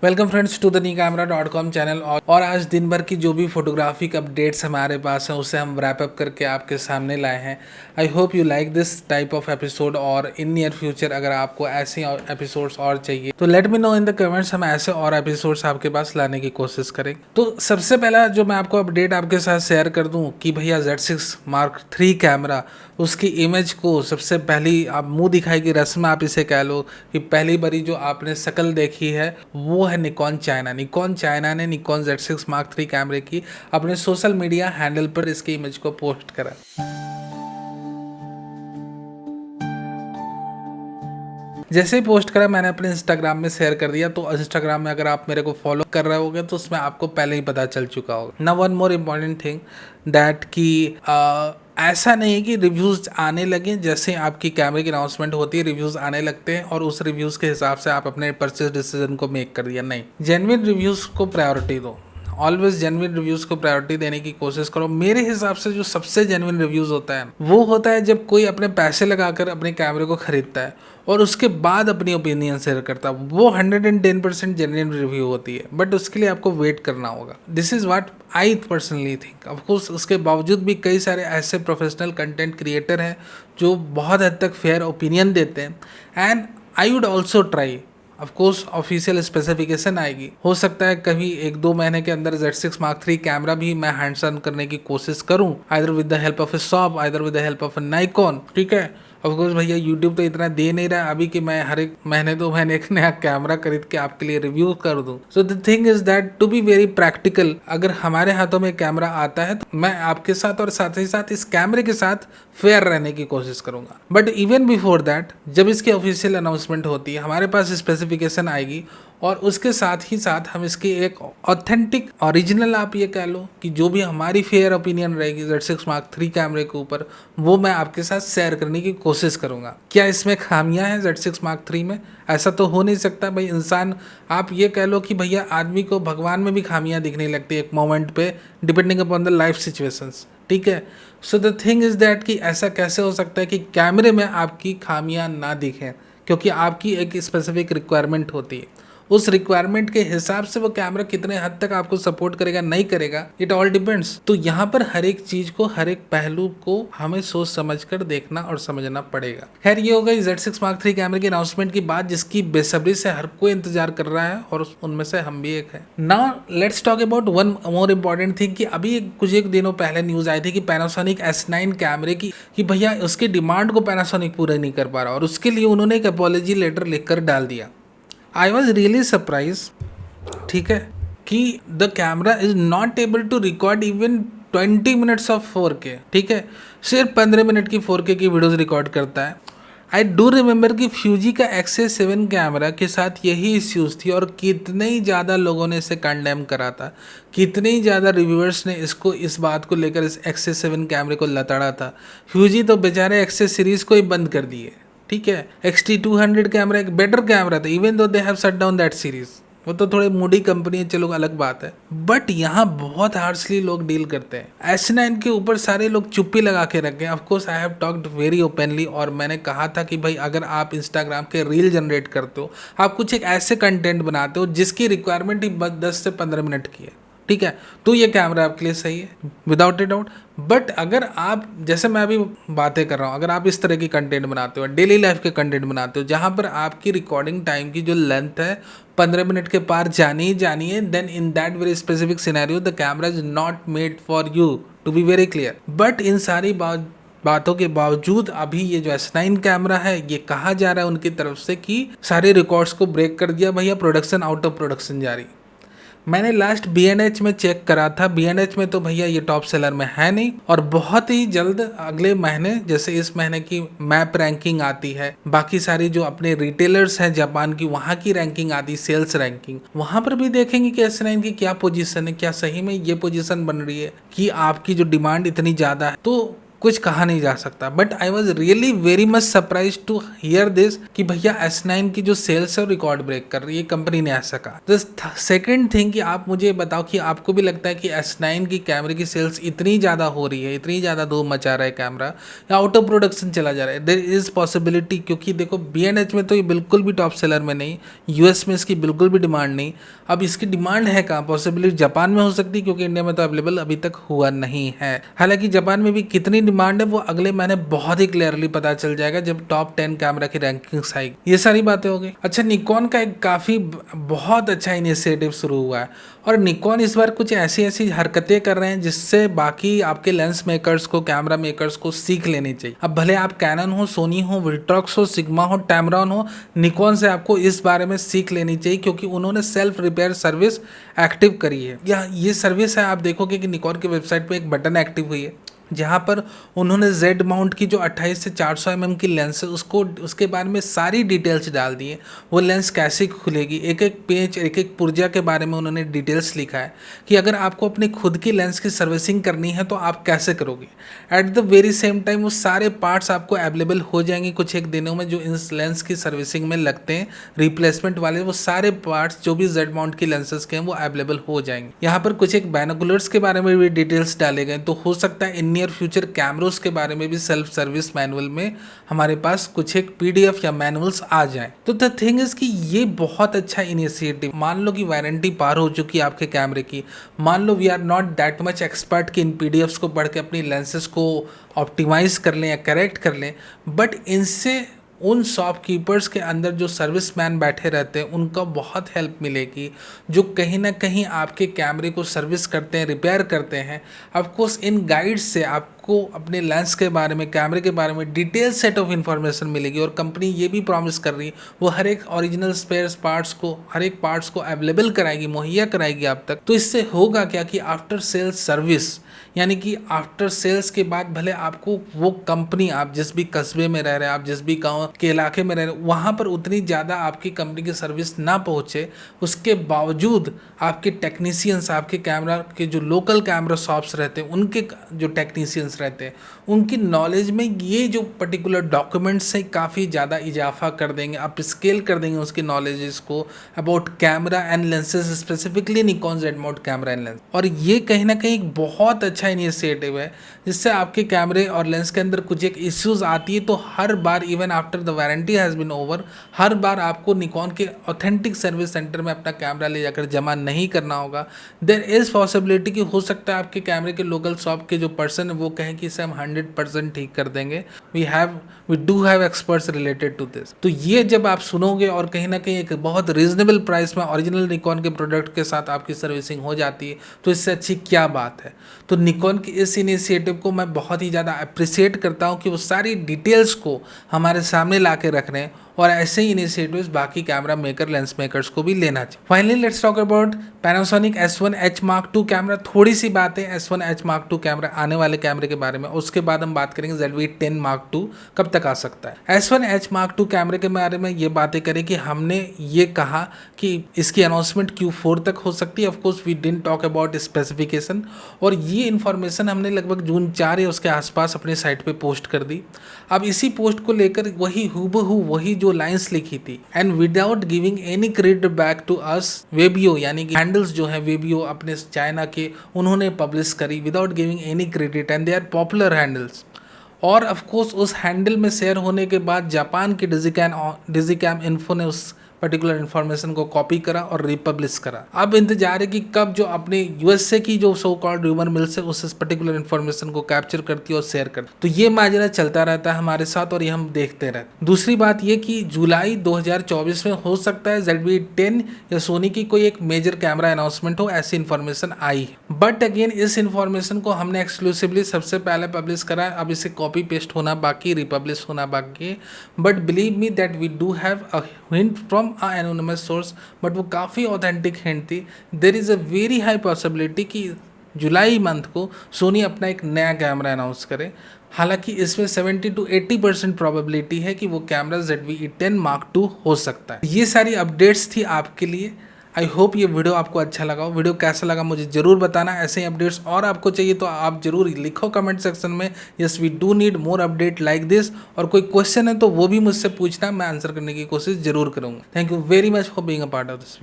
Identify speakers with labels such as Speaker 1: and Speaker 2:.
Speaker 1: Welcome friends to the नीकैमरा.com channel. और आज दिन भर की जो भी फोटोग्राफिक अपडेट्स हमारे पास हैं उसे हम रैप अप करके आपके सामने लाए हैं। I hope you like this type of episode और इन नियर फ्यूचर अगर आपको ऐसे एपिसोड्स और चाहिए तो let me know in the comments, हम ऐसे और एपिसोड्स आपके पास लाने की कोशिश करें। तो सबसे पहला जो मैं आपको अपडेट आपके साथ शेयर कर दूं कि भैया Z6 Mark III कैमरा, उसकी इमेज को सबसे पहली आप मुंह दिखाई की रस्म आप इसे कह लो कि पहली बारी जो आपने शक्ल देखी है वो है निकॉन चाइना ने निकॉन Z6 Mark III कैमरे की अपने सोशल मीडिया हैंडल पर इसकी इमेज को पोस्ट करा। जैसे ही पोस्ट करा मैंने अपने इंस्टाग्राम में शेयर कर दिया। तो इंस्टाग्राम में अगर आप मेरे को फॉलो कर रहे होगे तो उसमें आपको पहले ही पता चल चुका होगा ना। One more important thing that कि ऐसा नहीं है कि रिव्यूज़ आने लगे जैसे आपकी कैमरे की अनाउंसमेंट होती है, रिव्यूज़ आने लगते हैं और उस रिव्यूज़ के हिसाब से आप अपने परचेज डिसीजन को मेक कर दिया। नहीं, जेन्युइन रिव्यूज़ को प्रायोरिटी दो। ऑलवेज जेन्युइन रिव्यूज़ को प्रायोरिटी देने की कोशिश करो। मेरे हिसाब से जो सबसे जेन्युइन रिव्यूज़ होता है वो होता है जब कोई अपने पैसे लगाकर अपने कैमरे को खरीदता है और उसके बाद अपनी ओपिनियन शेयर करता है। वो 110% जेन्युइन रिव्यू होती है, बट उसके लिए आपको वेट करना होगा। This is what I personally think. Of course उसके बावजूद भी कई सारे ऐसे प्रोफेशनल कंटेंट क्रिएटर हैं जो बहुत हद तक फेयर ओपिनियन देते हैं। And I would also try. Of course official specification आएगी, हो सकता है कभी 1-2 महीने के अंदर Z6 Mark III कैमरा भी मैं हैंड्स ऑन करने की कोशिश करूं, either with the help of A shop, either with the help of A Nikon. ठीक है, ऑफकोर्स भैया यूट्यूब तो इतना दे नहीं रहा अभी कि मैं हर एक महीने 2 महीने एक नया कैमरा खरीद के आपके लिए रिव्यू कर दूं। So the thing is that to be very practical, अगर हमारे हाथों में कैमरा आता है तो मैं आपके साथ और साथ ही साथ इस कैमरे के साथ फेयर रहने की कोशिश करूंगा। बट इवन बिफोर दैट, जब इसकी ऑफिशियल अनाउंसमेंट होती है हमारे पास स्पेसिफिकेशन आएगी और उसके साथ ही साथ हम इसकी एक ऑथेंटिक ओरिजिनल आप ये कह लो कि जो भी हमारी फेयर ओपिनियन रहेगी Z6 Mark III कैमरे के ऊपर वो मैं आपके साथ शेयर करने की कोशिश करूंगा। क्या इसमें खामियां हैं Z6 Mark III में? ऐसा तो हो नहीं सकता भाई। इंसान, आप ये कह लो कि भैया आदमी को भगवान में भी खामियां दिखने लगती है एक मोमेंट पे, depending upon the life situations. ठीक है, सो द थिंग इज दैट कि ऐसा कैसे हो सकता है कि कैमरे में आपकी खामियां ना दिखें, क्योंकि आपकी एक स्पेसिफिक रिक्वायरमेंट होती है। उस रिक्वायरमेंट के हिसाब से वो कैमरा कितने हद तक आपको सपोर्ट करेगा नहीं करेगा, इट ऑल डिपेंड्स। तो यहाँ पर हर एक चीज को, हर एक पहलू को हमें सोच समझ कर देखना और समझना पड़ेगा। खैर, ये हो गई Z6 Mark III कैमरे की अनाउंसमेंट की बात, जिसकी बेसब्री से हर कोई इंतजार कर रहा है और उनमें से हम भी एक है। Now let's talk about one more important thing कि अभी कुछ एक दिनों पहले न्यूज आई थी कि पैनासोनिक S9 कैमरे की कि भैया उसकी डिमांड को पैनासोनिक पूरा नहीं कर पा रहा और उसके लिए उन्होंने एक अपॉलॉजी लेटर लिखकर डाल दिया। आई वॉज रियली सरप्राइज, ठीक है, कि the camera is not able to record even 20 minutes of 4K। ठीक है, सिर्फ 15 मिनट की 4K की वीडियोस रिकॉर्ड करता है। आई डू रिमेंबर कि फ्यूजी का Axis 7 कैमरा के साथ यही इश्यूज थी और कितने ही ज़्यादा लोगों ने इसे कंडेम करा था, कितने ही ज़्यादा रिव्यूअर्स ने इसको, इस बात को लेकर इस Axis 7 कैमरे को लताड़ा था। फ्यूजी तो बेचारे Axis सीरीज़ को ही बंद कर दिए। ठीक है, XT200 कैमरा एक बेटर कैमरा था, even though they have shut down that series. वो तो थोड़े मूडी कंपनी है, चलो अलग बात है, बट यहाँ बहुत हार्शली लोग डील करते हैं। S9 के ऊपर सारे लोग चुप्पी लगा के रखे हैं। Of course I have talked very openly और मैंने कहा था कि भाई अगर आप इंस्टाग्राम के रील जनरेट करते हो, आप कुछ एक ऐसे कंटेंट बनाते हो जिसकी रिक्वायरमेंट ही बस 10 से 15 मिनट की है, ठीक है, तो ये कैमरा आपके लिए सही है विदाउट ए डाउट। बट अगर आप, जैसे मैं अभी बातें कर रहा हूँ, अगर आप इस तरह की कंटेंट बनाते हो, डेली लाइफ के कंटेंट बनाते हो जहाँ पर आपकी रिकॉर्डिंग टाइम की जो लेंथ है 15 मिनट के पार जानी ही जानी है, then in that very specific scenario the camera is not made for you, to be very clear. But in सारी बातों के बावजूद अभी ये जो S9 कैमरा है, ये कहा जा रहा है उनकी तरफ से कि सारे रिकॉर्ड्स को ब्रेक कर दिया भैया, प्रोडक्शन आउट ऑफ प्रोडक्शन जारी। मैंने लास्ट B&H में चेक करा था, B&H में तो भैया ये टॉप सेलर में है नहीं और बहुत ही जल्द अगले महीने, जैसे इस महीने की मैप रैंकिंग आती है, बाकी सारी जो अपने रिटेलर्स हैं जापान की, वहाँ की रैंकिंग आती है, सेल्स रैंकिंग, वहाँ पर भी देखेंगे कि S9 की क्या पोजीशन है, क्या सही में ये पोजीशन बन रही है कि आपकी जो डिमांड इतनी ज़्यादा है। तो कुछ कहा नहीं जा सकता। But I was really very much surprise to hear this कि भैया S9 की जो सेल्स है रिकॉर्ड ब्रेक कर रही है, कंपनी ने ऐसा कहा। द सेकेंड थिंग कि आप मुझे बताओ कि आपको भी लगता है कि S9 की कैमरे की सेल्स इतनी ज़्यादा हो रही है, इतनी ज़्यादा धूम मचा रहा है कैमरा, या आउट ऑफ प्रोडक्शन चला जा रहा है? देयर इज़ पॉसिबिलिटी, क्योंकि देखो B&H में तो ये बिल्कुल भी टॉप सेलर में नहीं, US में इसकी बिल्कुल भी डिमांड नहीं। अब इसकी डिमांड है कहाँ? पॉसिबिलिटी जापान में हो सकती है, क्योंकि इंडिया में तो अवेलेबल अभी तक हुआ नहीं है। हालांकि जापान में भी कितनी डिमांड है वो अगले महीने बहुत ही क्लियरली पता चल जाएगा जब टॉप 10 कैमरा की रैंकिंग्स आएगी। ये सारी बातें हो गई। अच्छा, निकॉन का एक काफ़ी बहुत अच्छा इनिशिएटिव शुरू हुआ है, और निकॉन इस बार कुछ ऐसी ऐसी हरकतें कर रहे हैं जिससे बाकी आपके लेंस मेकर्स को, कैमरा मेकर्स को सीख लेनी चाहिए। अब भले आप कैनन हो, सोनी हो, विल्ट्रॉक्स हो, सिग्मा हो, टैमरॉन हो, निकॉन से आपको इस बारे में सीख लेनी चाहिए, क्योंकि उन्होंने सेल्फ रिपेयर सर्विस एक्टिव करी है। या ये सर्विस है, आप देखोगे कि निकॉन की वेबसाइट पे एक बटन एक्टिव हुई है जहाँ पर उन्होंने Z माउंट की जो 28 से 400 mm की लेंस है उसको, उसके बारे में सारी डिटेल्स डाल दी है। वो लेंस कैसे खुलेगी, एक एक पेज, एक एक पुर्जा के बारे में उन्होंने डिटेल्स लिखा है कि अगर आपको अपनी खुद की लेंस की सर्विसिंग करनी है तो आप कैसे करोगे। At the very same time वो सारे पार्ट्स आपको अवेलेबल हो जाएंगे कुछ एक दिनों में, जो इन लेंस की सर्विसिंग में लगते हैं रिप्लेसमेंट वाले, वो सारे पार्ट्स जो भी Z माउंट की लेंसेज के हैं वो अवेलेबल हो जाएंगे। यहाँ पर कुछ एक बायनोकुलर्स के बारे में भी डिटेल्स डाले गए, तो हो सकता है इन नियर फ्यूचर कैमरोस के बारे में भी सेल्फ सर्विस मैनुअल में हमारे पास कुछ एक PDF या मैनुअल्स आ जाए। तो द थिंग इज कि ये बहुत अच्छा इनिशिएटिव। मान लो कि वारंटी पार हो चुकी है आपके कैमरे की, मान लो we are not that much expert कि इन PDFs को पढ़ के अपनी लेंसेज को ऑप्टिमाइज कर लें या करेक्ट कर लें, बट इनसे उन शॉपकीपर्स के अंदर जो सर्विसमैन बैठे रहते हैं उनका बहुत हेल्प मिलेगी, जो कहीं ना कहीं आपके कैमरे को सर्विस करते हैं, रिपेयर करते हैं। ऑफकोर्स इन गाइड्स से आपको अपने लेंस के बारे में, कैमरे के बारे में डिटेल सेट ऑफ इन्फॉर्मेशन मिलेगी, और कंपनी ये भी प्रॉमिस कर रही है वो हर एक ओरिजिनल स्पेयर्स पार्ट्स को, हर एक पार्ट्स को अवेलेबल कराएगी, मुहैया कराएगी आप तक। तो इससे होगा क्या कि आफ्टर सेल्स सर्विस, यानी कि आफ्टर सेल्स के बाद भले आपको वो कंपनी, आप जिस भी कस्बे में रह रहे हैं, आप जिस भी गांव के इलाके में रह रहे हैं, वहाँ पर उतनी ज़्यादा आपकी कंपनी की सर्विस ना पहुँचे, उसके बावजूद आपके टेक्नीशियंस, आपके कैमरा के जो लोकल कैमरा शॉप्स रहते हैं, उनके जो टेक्नीशियंस रहते हैं, उनकी नॉलेज में ये जो पर्टिकुलर डॉक्यूमेंट्स से काफ़ी ज़्यादा इजाफा कर देंगे, आप स्केल कर देंगे उसकी नॉलेजेस को about camera and lenses, specifically Nikon Z mount camera and lens. और ये कहीं ना कहीं एक बहुत अच्छा इनिशिएटिव है, जिससे आपके कैमरे और लेंस के अंदर कुछ एक इश्यूज आती है तो हर बार, even after the warranty has been over, हर बार आपको निकॉन के ऑथेंटिक सर्विस सेंटर में अपना कैमरा ले जाकर जमा नहीं करना होगा। देयर इज़ पॉसिबिलिटी कि हो सकता है आपके कैमरे के लोकल शॉप के जो पर्सन है वो कहें कि इसे हम 100% ठीक कर देंगे, we do have experts related to this. तो ये जब आप सुनोगे और कहीं ना कहीं एक बहुत रीजनेबल प्राइस में ओरिजिनल निकॉन के प्रोडक्ट के साथ आपकी सर्विसिंग हो जाती है, तो इससे अच्छी क्या बात है। तो निकॉन की इस इनिशिएटिव को मैं बहुत ही ज़्यादा अप्रिशिएट करता हूँ कि वो सारी डिटेल्स को हमारे सामने ला के रख रहे हैं, और ऐसे ही इनिशिएटिव्स बाकी कैमरा मेकर, लेंस मेकर्स को भी लेना चाहिए। Finally let's talk about Panasonic S1H Mark II camera. थोड़ी सी बातें S1H Mark II कैमरा आने वाले कैमरे के बारे में, उसके बाद हम बात करेंगे ZV-10 Mark II कब तक आ सकता है। S1H Mark II कैमरे के बारे में ये बातें करें कि हमने ये कहा कि इसकी अनाउंसमेंट Q4 तक हो सकती है। Of course we didn't talk about specification, और ये इन्फॉर्मेशन हमने लगभग जून 4 या उसके आसपास अपने साइट पे पोस्ट कर दी। अब इसी पोस्ट को लेकर वही हूबहू वही जो लाइंस लिखी थी, and without giving any credit back to us, वेबियो यानी कि हैंडल्स जो है वेबियो अपने चाइना के, उन्होंने पब्लिश करी without giving any credit, and they are popular handles. और ऑफकोर्स उस हैंडल में शेयर होने के बाद जापान की डिजिकैम इन्फो ने उस पर्टिकुलर इन्फॉर्मेशन को कॉपी करा और रिपब्लिश करा। अब इंतजार है कि कब जो अपने USA की जो सो कॉल्ड र्यूमर मिल्स है उस पर्टिकुलर इन्फॉर्मेशन को कैप्चर करती है और शेयर करती है। तो ये माजरा चलता रहता है हमारे साथ और ये हम देखते रहते हैं। दूसरी बात ये कि जुलाई 2024 में हो सकता है ZV-10 या सोनी की कोई एक मेजर कैमरा अनाउंसमेंट हो, ऐसी इन्फॉर्मेशन आई है। बट अगेन इस इन्फॉर्मेशन को हमने एक्सक्लूसिवली सबसे पहले पब्लिश करा है, अब इसे कॉपी पेस्ट होना बाकी, रिपब्लिश होना बाकी। But believe me that we do have a hint from anonymous source, but वो काफ़ी ऑथेंटिक हिंट थी। There is a very high possibility कि जुलाई मंथ को सोनी अपना एक नया कैमरा अनाउंस करे। हालांकि इसमें 70 to 80% प्रोबेबिलिटी है कि वो कैमरा ZV-10 Mark II हो सकता है। ये सारी अपडेट्स थी आपके लिए। आई होप ये वीडियो आपको अच्छा लगा हो। वीडियो कैसा लगा मुझे जरूर बताना। ऐसे ही अपडेट्स और आपको चाहिए तो आप जरूर लिखो कमेंट सेक्शन में, yes we do need more update like this. और कोई क्वेश्चन है तो वो भी मुझसे पूछना, मैं आंसर करने की कोशिश जरूर करूंगा। Thank you very much for being a part of this video.